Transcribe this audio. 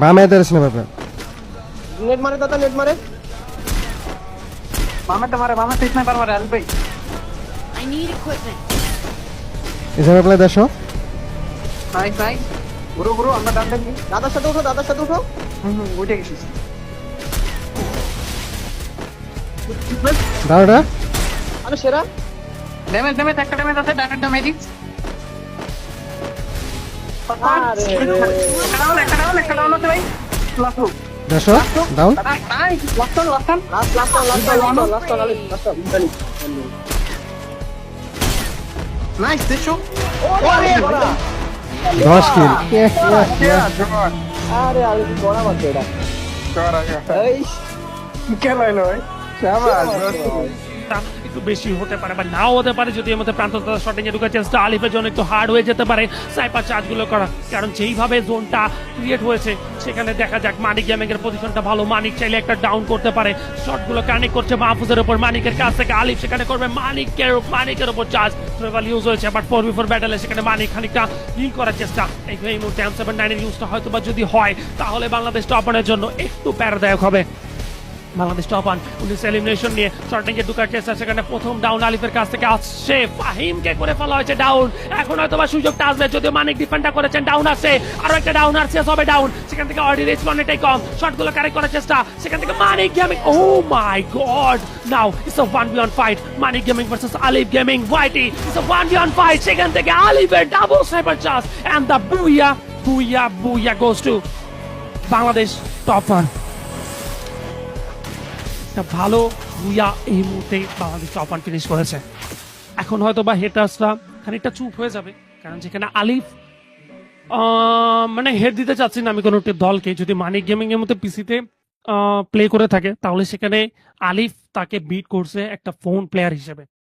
বামে দাঁড়াস না বাবা। নেট মারে দাদা, নেট মারে। মামা তো স্নাইপার মারে আলু ভাই। I need equipment. এসবে প্লে দেখো। নাইস গুরু আমরা ডান দেখি। দাদার সাথে উঠো, দাদার সাথে উঠো। উঠে গেছি। দাঁড়া আরে সেরা। ড্যামেজ একটা ড্যামেজ আছে, ডাইরেক্ট ড্যামেজ। আরে একটা ডাউন আছে ভাই। Last room. দেখো down. Nice last last nice দেখো। ওরে বড়া। 10 কিল। আরে আরে বড়া মারছে এটা। এই খেলাইলো ভাই। শাবাশ। একটু বেশি হতে পারে বা নাও হতে পারে যদি এর মধ্যে প্রান্ত শটিং এ ঢুকার চেষ্টা আলিফের জন্য একটু হার্ড হয়ে যেতে পারে স্নাইপার চার্জগুলো করা, কারণ যেইভাবে জোনটা ক্রিয়েট হয়েছে সেখানে দেখা যাক মানিক গেমিং এর পজিশনটা ভালো, মানিক চাইলে একটা ডাউন করতে পারে, শটগুলো কানেক্ট করছে মাহফুজের উপর, মানিকের কাছ থেকে আলিফ সেখানে করবে মানিকের উপর চার্জ ট্রেভাল ইউজ হয়েছে, বাট 4v4 ব্যাটেলে সেখানে মানিক খানিকটা হিল করার চেষ্টা। এই মুহূর্তে M79 এর ইউজটা হয়তো বা যদি হয় তাহলে বাংলাদেশ টপানের জন্য একটু প্যারাদায়ক হবে। বাংলাদেশ টপান 19 এলিমিনেশন নিয়ে শর্টিং এ ঢুকার চেষ্টা, সেখানে প্রথম ডাউন আলিফের কাছ থেকে আসছে, ফাহিমকে করে ফেলা হয়েছে ডাউন। এখন হয়তো বা সুযোগটা আসবে, যদিও মানিক ডিফেন্ডটা করেছেন, ডাউন আসছে, আরো একটা ডাউন আসছে, সবে ডাউন, সেখান থেকে অর্ডিনারি রেসপন্ড এটাই কম, শটগুলো কারেক্ট করার চেষ্টা, সেখান থেকে Manik gaming, oh my god, now it's a 1v1 fight, Manik gaming versus Alif gaming, ওয়াইটি, ইটস আ 1v1 ফাইট, সেখান থেকে আলিফের double sniper chance and the booyah goes to Bangladesh topper. ভালো বুইয়া এই মুহূর্তে বাংলাদেশ টপার ফিনিশ করেছে। এখন হয়তো বা হেটার্সরা খানিকটা চুপ হয়ে যাবে, কারণ যেখানে আলিফ মানে হেড দিতে চাচ্ছি না আমি কোনো একটি দলকে, যদি মানিক গেমিং এর মধ্যে পিসিতে প্লে করে থাকে তাহলে সেখানে আলিফ তাকে বিট করছে একটা ফোন প্লেয়ার হিসেবে।